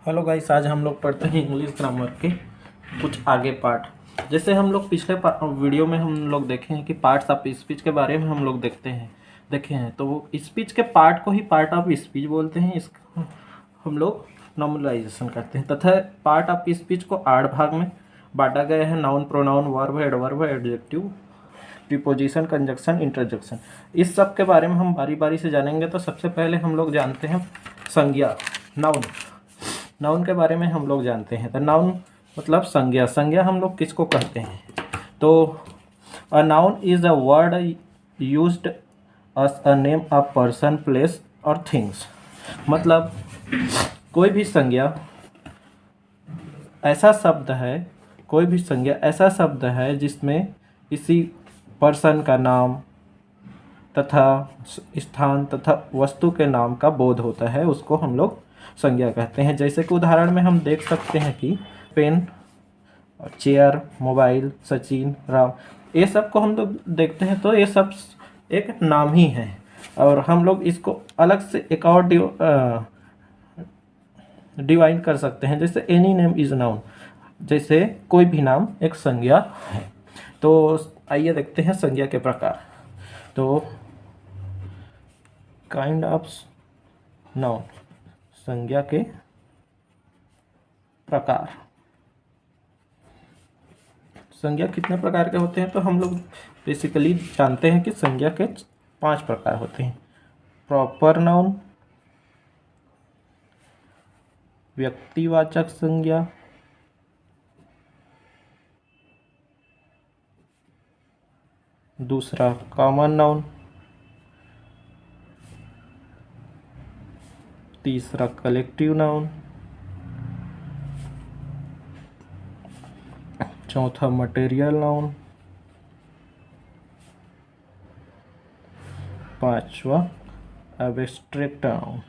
Hello guys, आज हम लोग पढ़ते हैं इंग्लिश ग्रामर के कुछ आगे पार्ट। जैसे हम लोग पिछले वीडियो में हम लोग देखे हैं कि पार्ट्स ऑफ स्पीच के बारे में हम लोग देखे हैं। तो वो स्पीच के पार्ट को ही पार्ट ऑफ स्पीच बोलते हैं। इसका हम लोग नॉर्मलाइजेशन करते हैं तथा पार्ट ऑफ स्पीच को 8 भाग में बांटा गया है। Noun, pronoun, verb, adverb, adjective, preposition, conjunction, interjection. इस सब के बारे में हम बारी बारी से जानेंगे। तो सबसे पहले हम लोग जानते हैं संज्ञा, नाउन। नाउन के बारे में हम लोग जानते हैं। तो नाउन मतलब संज्ञा। संज्ञा हम लोग किसको कहते हैं? तो a noun is a word used as a name of person, place और थिंग्स। मतलब कोई भी संज्ञा ऐसा शब्द है, कोई भी संज्ञा ऐसा शब्द है जिसमें किसी पर्सन का नाम तथा स्थान तथा वस्तु के नाम का बोध होता है, उसको हम लोग संज्ञा कहते हैं। जैसे कि उदाहरण में हम देख सकते हैं कि pen, chair, mobile, Sachin, Ram, ये सब को हम लोग देखते हैं तो ये सब एक नाम ही है। और हम लोग इसको अलग से एक और डिवाइन कर सकते हैं। जैसे एनी नेम इज नाउन, जैसे कोई भी नाम एक संज्ञा है। तो आइए देखते हैं संज्ञा के प्रकार। तो काइंड ऑफ नाउन, संज्ञा के प्रकार। संज्ञा कितने प्रकार के होते हैं? तो हम लोग बेसिकली जानते हैं कि संज्ञा के 5 प्रकार होते हैं। प्रॉपर नाउन, व्यक्तिवाचक संज्ञा, दूसरा कॉमन नाउन, तीसरा कलेक्टिव नाउन, चौथा मटेरियल नाउन, पांचवा एब्स्ट्रैक्ट नाउन।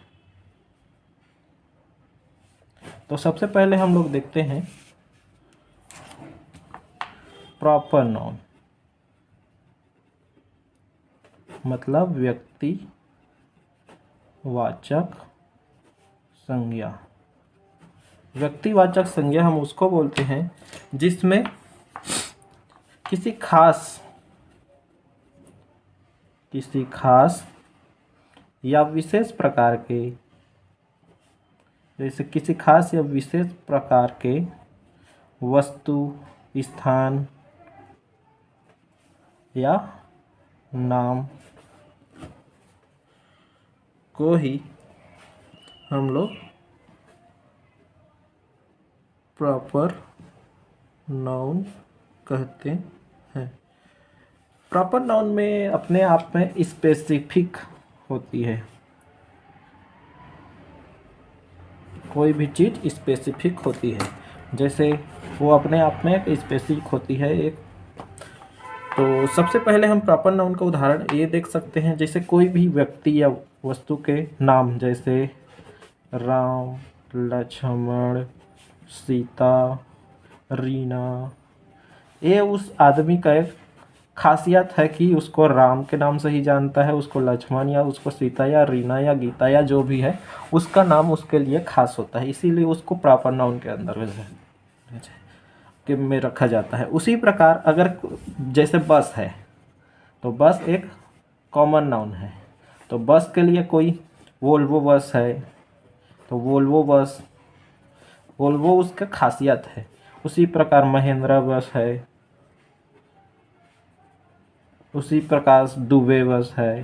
तो सबसे पहले हम लोग देखते हैं प्रॉपर नाउन, मतलब व्यक्तिवाचक संज्ञा। व्यक्तिवाचक संज्ञा हम उसको बोलते हैं जिसमें किसी खास या विशेष प्रकार के, जैसे किसी खास या विशेष प्रकार के वस्तु, स्थान या नाम को ही हम लोग प्रॉपर नाउन कहते हैं। प्रॉपर नाउन में अपने आप में स्पेसिफिक होती है। कोई भी चीज़ स्पेसिफिक होती है, जैसे वो अपने आप में एक स्पेसिफिक होती है एक। तो सबसे पहले हम प्रॉपर नाउन का उदाहरण ये देख सकते हैं। जैसे कोई भी व्यक्ति या वस्तु के नाम, जैसे राम, लक्ष्मण, सीता, रीना, ये उस आदमी का एक खासियत है कि उसको राम के नाम से ही जानता है, उसको लक्ष्मण या उसको सीता या रीना या गीता या जो भी है उसका नाम उसके लिए खास होता है, इसीलिए उसको प्रॉपर नाउन के अंदर में रखा जाता है। उसी प्रकार अगर जैसे बस है, तो बस एक कॉमन नाउन है। तो बस के लिए कोई वोल्वो बस है, तो वोल्वो उसका खासियत है। उसी प्रकार महिंद्रा बस है, उसी प्रकार दुबे बस है।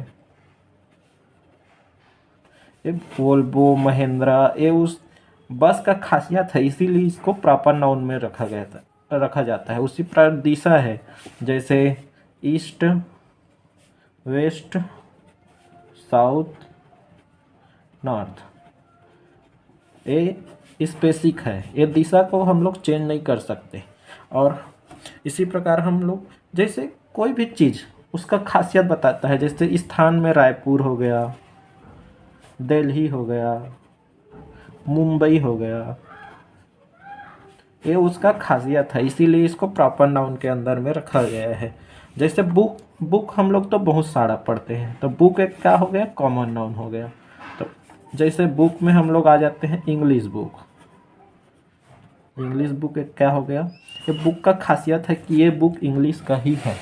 ये वोल्वो, महिंद्रा, ये उस बस का खासियत है, इसीलिए इसको प्रॉपर नाउन में रखा जाता है। उसी प्रकार दिशा है, जैसे ईस्ट, वेस्ट, साउथ, नॉर्थ, ये स्पेसिफिक है। ये दिशा को हम लोग चेंज नहीं कर सकते। और इसी प्रकार हम लोग जैसे कोई भी चीज़ उसका खासियत बताता है। जैसे स्थान में रायपुर हो गया, दिल्ली हो गया, मुंबई हो गया, ये उसका खासियत है, इसीलिए इसको प्रॉपर नाउन के अंदर में रखा गया है। जैसे बुक हम लोग तो बहुत सारा पढ़ते हैं, तो बुक एक क्या हो गया? कॉमन नाउन हो गया। तो जैसे बुक में हम लोग आ जाते हैं इंग्लिश बुक। इंग्लिश बुक एक क्या हो गया, ये बुक का खासियत है कि ये बुक इंग्लिश का ही है,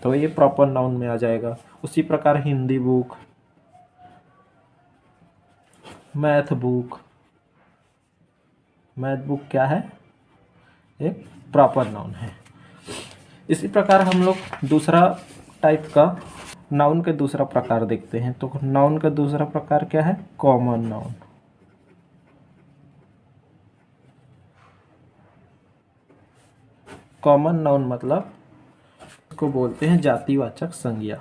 तो ये प्रॉपर नाउन में आ जाएगा। उसी प्रकार Hindi book, math book, math book क्या है, एक प्रॉपर नाउन है। इसी प्रकार हम लोग दूसरा टाइप का नाउन के दूसरा प्रकार देखते हैं। तो नाउन का दूसरा प्रकार क्या है, कॉमन नाउन। कॉमन नाउन मतलब इसको बोलते हैं जातिवाचक संज्ञा।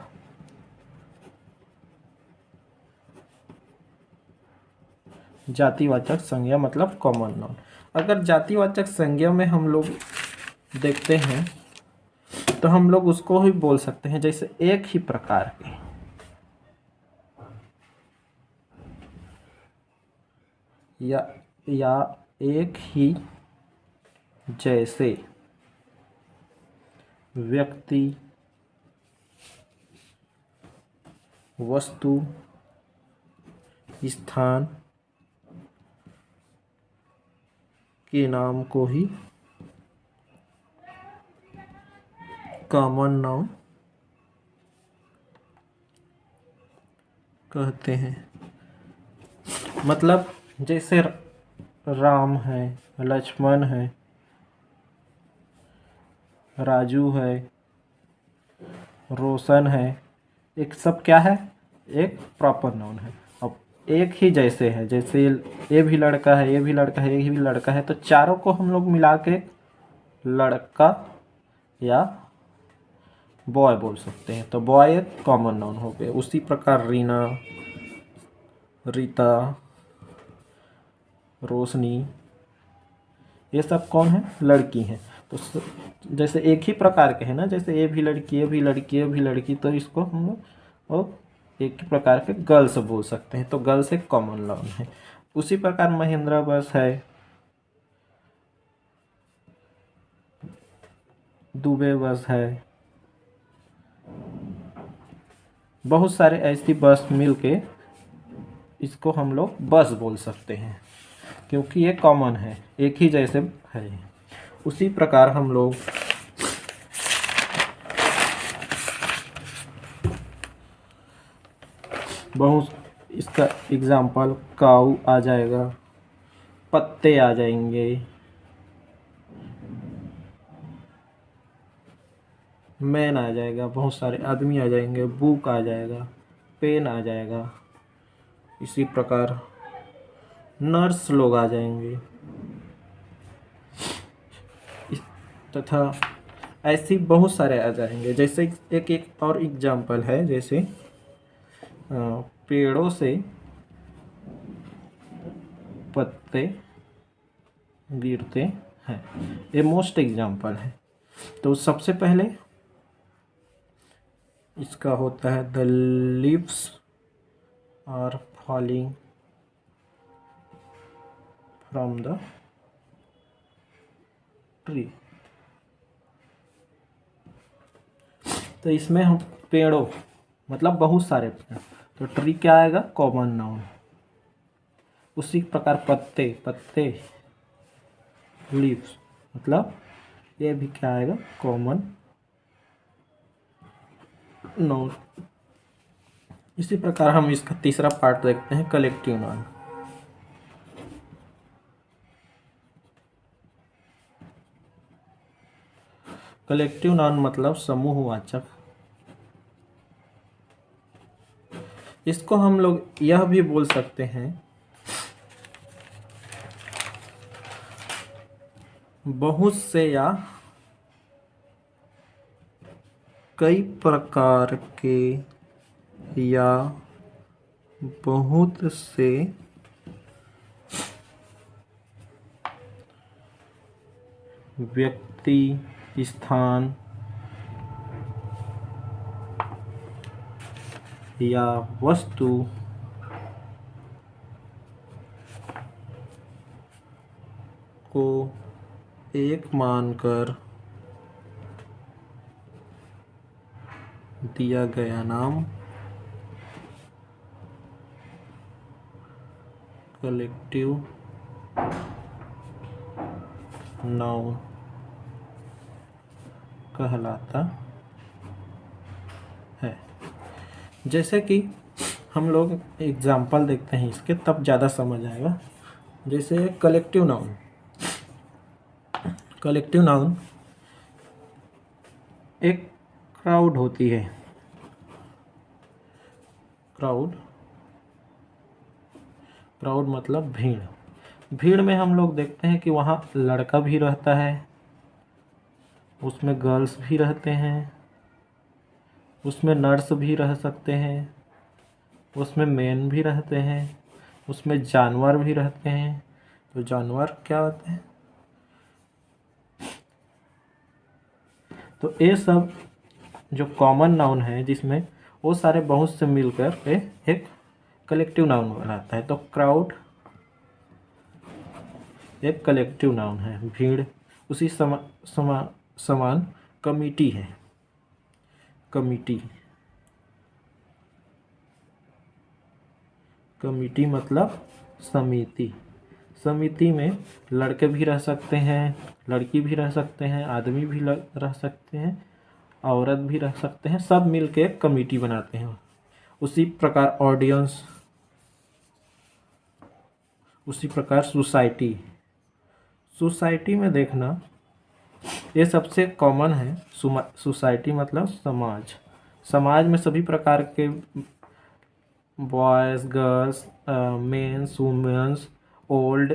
जातिवाचक संज्ञा मतलब कॉमन नाउन। अगर जातिवाचक संज्ञा में हम लोग देखते हैं तो हम लोग उसको ही बोल सकते हैं जैसे एक ही प्रकार के, या एक ही जैसे व्यक्ति, वस्तु, स्थान के नाम को ही कॉमन नाउन कहते हैं। मतलब जैसे राम है, लक्ष्मण है, राजू है, रोशन है, एक सब क्या है, एक प्रॉपर नाउन है। अब एक ही जैसे है, जैसे ये भी लड़का है, ये भी लड़का है, ये भी लड़का है, तो चारों को हम लोग मिला के लड़का या बॉय बोल सकते हैं, तो बॉय एक कॉमन नाउन हो गया। उसी प्रकार रीना, रीता, रोशनी, ये सब कौन है, लड़की हैं। तो जैसे एक ही प्रकार के हैं ना, जैसे ये भी लड़की, ये भी लड़की, ये भी लड़की, तो इसको हम लोग एक ही प्रकार के गर्ल्स बोल सकते हैं, तो गर्ल्स एक कॉमन नाउन है। उसी प्रकार महिंद्रा बस है, दुबे बस है, बहुत सारे ऐसी बस मिलके इसको हम लोग बस बोल सकते हैं, क्योंकि ये कॉमन है, एक ही जैसे है। उसी प्रकार हम लोग बहुत, इसका एग्जाम्पल काऊ आ जाएगा, पत्ते आ जाएंगे, मैन आ जाएगा, बहुत सारे आदमी आ जाएंगे, बुक आ जाएगा, पेन आ जाएगा। इसी प्रकार नर्स लोग आ जाएंगे, तथा ऐसी बहुत सारे आ जाएंगे। जैसे एक और एग्जाम्पल है, जैसे पेड़ों से पत्ते गिरते हैं, ये मोस्ट एग्जाम्पल है। तो सबसे पहले इसका होता है the leaves are falling from the tree. तो इसमें हम पेड़ों मतलब बहुत सारे पेड़, तो ट्री क्या आएगा, कॉमन नाउन। उसी प्रकार पत्ते, पत्ते लीव्स, मतलब ये भी क्या आएगा, कॉमन नाउन। इसी प्रकार हम इसका तीसरा पार्ट देखते हैं, कलेक्टिव नाउन। कलेक्टिव नाउन मतलब समूहवाचक। इसको हम लोग यह भी बोल सकते हैं, बहुत से या कई प्रकार के या बहुत से व्यक्ति, स्थान या वस्तु को एक मानकर दिया गया नाम कलेक्टिव नाउन कहलाता है। जैसे कि हम लोग एग्जाम्पल देखते हैं इसके, तब ज़्यादा समझ आएगा। जैसे कलेक्टिव नाउन, कलेक्टिव नाउन एक क्राउड होती है। क्राउड, क्राउड मतलब भीड़। भीड़ में हम लोग देखते हैं कि वहाँ लड़का भी रहता है, उसमें गर्ल्स भी रहते हैं, उसमें नर्स भी रह सकते हैं, उसमें मेन भी रहते हैं, उसमें जानवर भी रहते हैं। तो जानवर क्या होते हैं? तो ये सब जो कॉमन नाउन है, जिसमें वो सारे बहुत से मिलकर एक कलेक्टिव नाउन बनाता है। तो क्राउड एक कलेक्टिव नाउन है, भीड़। उसी समान कमिटी है। कमिटी, कमिटी मतलब समिति। समिति में लड़के भी रह सकते हैं, लड़की भी रह सकते हैं, आदमी भी रह सकते हैं, औरत भी रह सकते हैं, सब मिलके एक कमिटी बनाते हैं। उसी प्रकार ऑडियंस, उसी प्रकार सोसाइटी। सोसाइटी में देखना, ये सबसे कॉमन है। सोसाइटी मतलब समाज। समाज में सभी प्रकार के boys, girls, mens, womens, old,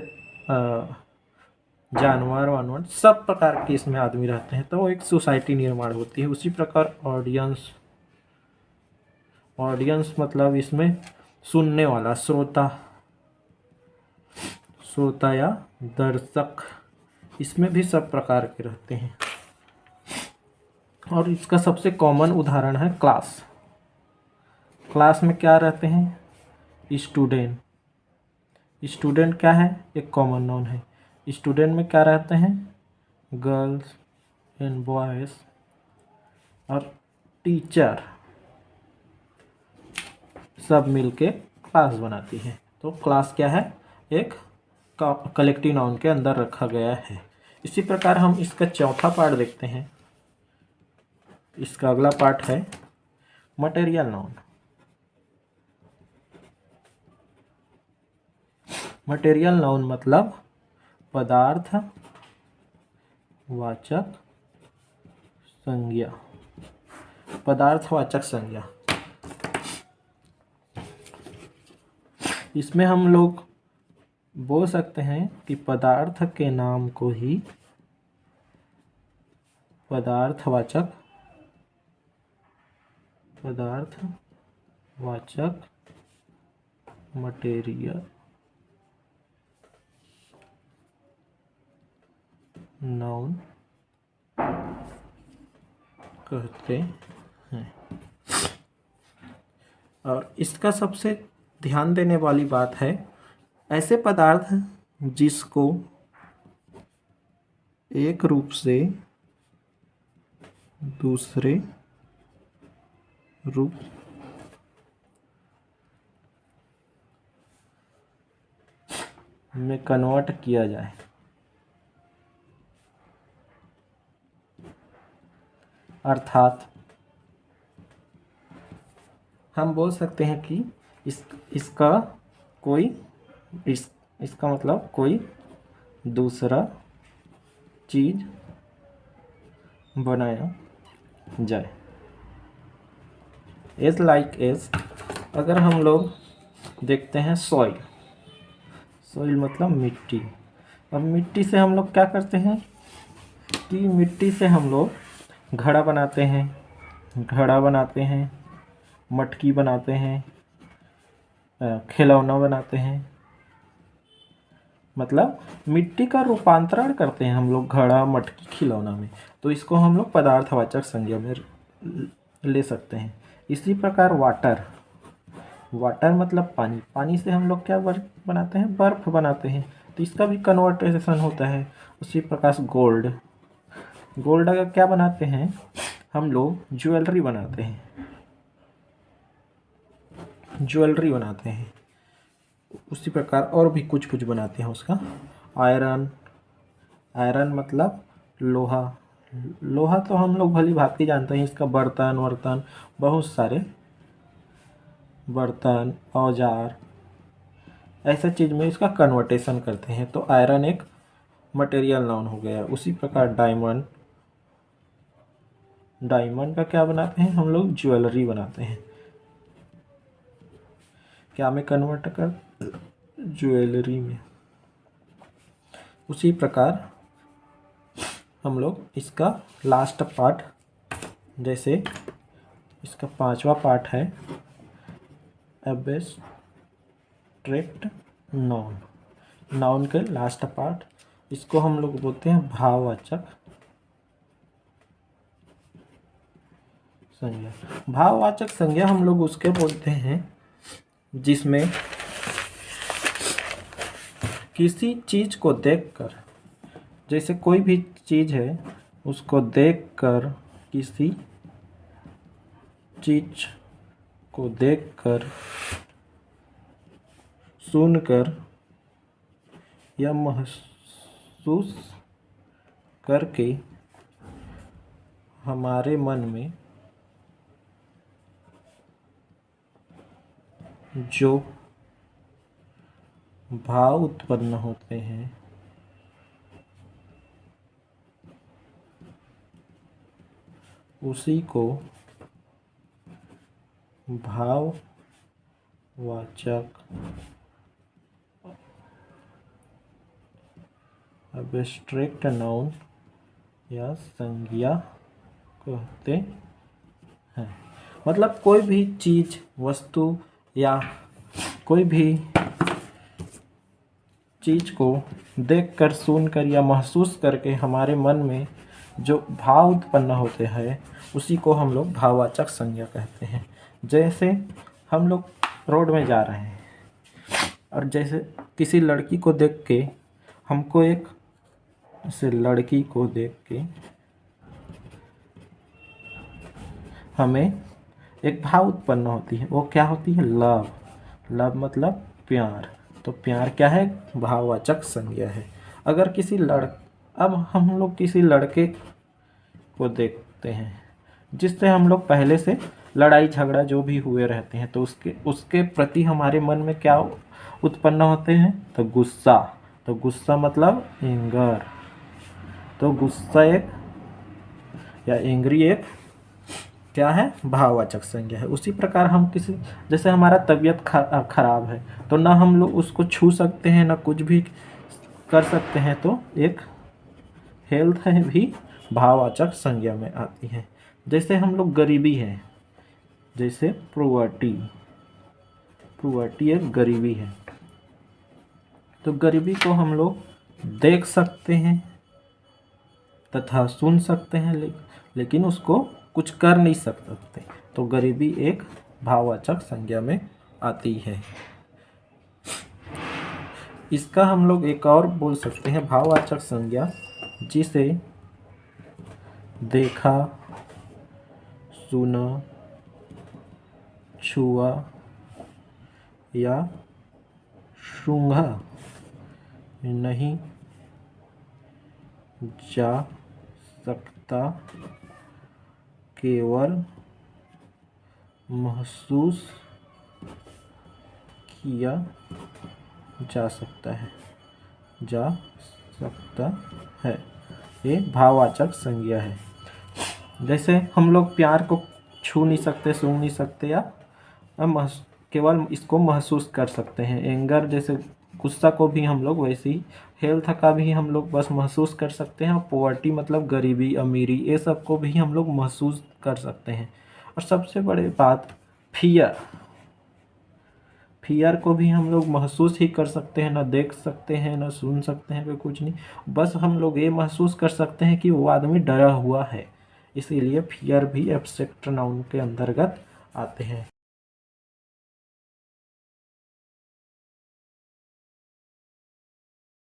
जानवर वानवर, सब प्रकार के इसमें आदमी रहते हैं, तो एक सोसाइटी निर्माण होती है। उसी प्रकार ऑडियंस, ऑडियंस मतलब इसमें सुनने वाला, श्रोता, श्रोता या दर्शक, इसमें भी सब प्रकार के रहते हैं। और इसका सबसे कॉमन उदाहरण है क्लास। क्लास में क्या रहते हैं? स्टूडेंट। स्टूडेंट क्या है? एक कॉमन नाउन है। स्टूडेंट में क्या रहते हैं? Girls and boys. और टीचर, सब मिलके क्लास बनाती है। तो क्लास क्या है? एक कलेक्टिव नाउन के अंदर रखा गया है। इसी प्रकार हम इसका चौथा पार्ट देखते हैं। इसका अगला पार्ट है मटेरियल नाउन। मटेरियल नाउन मतलब पदार्थ वाचक संज्ञा। पदार्थवाचक संज्ञा, इसमें हम लोग बोल सकते हैं कि पदार्थ के नाम को ही पदार्थवाचक मटेरियल नाउन कहते हैं। और इसका सबसे ध्यान देने वाली बात है, ऐसे पदार्थ जिसको एक रूप से दूसरे रूप में कन्वर्ट किया जाए। अर्थात हम बोल सकते हैं कि इसका मतलब कोई दूसरा चीज बनाया जाए। एज लाइक एज, अगर हम लोग देखते हैं सॉइल। सॉइल मतलब मिट्टी। अब मिट्टी से हम लोग क्या करते हैं कि मिट्टी से हम लोग घड़ा बनाते हैं, मटकी बनाते हैं, खिलौना बनाते हैं। मतलब मिट्टी का रूपांतरण करते हैं हम लोग घड़ा, मटकी, खिलौना में। तो इसको हम लोग पदार्थवाचक संज्ञा में ले सकते हैं। इसी प्रकार वाटर। वाटर मतलब पानी। पानी से हम लोग क्या बनाते हैं? बर्फ बनाते हैं। तो इसका भी कन्वर्टेशन होता है। उसी प्रकार गोल्ड। गोल्ड अगर क्या बनाते हैं हम लोग? ज्वेलरी बनाते हैं। ज्वेलरी बनाते हैं। उसी प्रकार और भी कुछ कुछ बनाते हैं उसका। आयरन, आयरन मतलब लोहा। लोहा तो हम लोग भली भांति जानते हैं, इसका बर्तन वर्तन, बहुत सारे बर्तन औजार ऐसे चीज़ में इसका कन्वर्टेशन करते हैं। तो आयरन एक मटेरियल नाउन हो गया। उसी प्रकार डायमंड, डायमंड का क्या बनाते हैं हम लोग? ज्वेलरी बनाते हैं। क्या में कन्वर्ट कर? ज्वेलरी में। उसी प्रकार हम लोग इसका लास्ट पार्ट, जैसे इसका 5वां पार्ट है एब्स्ट्रैक्ट नाउन। नाउन के लास्ट पार्ट, इसको हम लोग बोलते हैं भाववाचक संज्ञा। भाववाचक संज्ञा हम लोग उसके बोलते हैं जिसमें किसी चीज को देखकर, जैसे कोई भी चीज है उसको देखकर, किसी चीज को देखकर, सुनकर या महसूस करके हमारे मन में जो भाव उत्पन्न होते हैं उसी को भाववाचक एब्स्ट्रैक्ट नाउन या संज्ञा कहते हैं। मतलब कोई भी चीज, वस्तु या कोई भी चीज को देखकर, सुनकर या महसूस करके हमारे मन में जो भाव उत्पन्न होते हैं उसी को हम लोग भाववाचक संज्ञा कहते हैं। जैसे हम लोग रोड में जा रहे हैं और जैसे किसी लड़की को देख के हमको एक, जैसे लड़की को देख के हमें एक भाव उत्पन्न होती है, वो क्या होती है? लव। लव मतलब प्यार। तो प्यार क्या है? भाववाचक संज्ञा है। अगर किसी अब हम लोग किसी लड़के को देखते हैं जिससे हम लोग पहले से लड़ाई झगड़ा जो भी हुए रहते हैं, तो उसके प्रति हमारे मन में क्या उत्पन्न होते हैं? तो गुस्सा। तो गुस्सा मतलब एंगर। तो गुस्सा एक या एंग्री एक क्या है? भाववाचक संज्ञा है। उसी प्रकार हम किसी, जैसे हमारा तबीयत खराब है तो ना हम लोग उसको छू सकते हैं ना कुछ भी कर सकते हैं, तो एक हेल्थ है भी भाववाचक संज्ञा में आती है। जैसे हम लोग गरीबी है, जैसे प्रोवर्टी, प्रोवर्टी एक गरीबी है। तो गरीबी को हम लोग देख सकते हैं तथा सुन सकते हैं, लेकिन उसको कुछ कर नहीं सकते। तो गरीबी एक भाववाचक संज्ञा में आती है। इसका हम लोग एक और बोल सकते हैं भाववाचक संज्ञा, जिसे देखा, सुना, छुआ या सूंघा नहीं जा सकता, केवल महसूस किया जा सकता है, ये भाववाचक संज्ञा है। जैसे हम लोग प्यार को छू नहीं सकते, सूंघ नहीं सकते या केवल इसको महसूस कर सकते हैं। एंगर जैसे गुस्सा को भी हम लोग वैसे ही, हेल्थ का भी हम लोग बस महसूस कर सकते हैं। और पॉवर्टी मतलब गरीबी, अमीरी, ये सब को भी हम लोग महसूस कर सकते हैं। और सबसे बड़ी बात फियर, फियर को भी हम लोग महसूस ही कर सकते हैं, ना देख सकते हैं ना सुन सकते हैं, कोई कुछ नहीं, बस हम लोग ये महसूस कर सकते हैं कि वो आदमी डरा हुआ है। इसीलिए फियर भी एब्स्ट्रैक्ट नाउन के अंतर्गत आते हैं।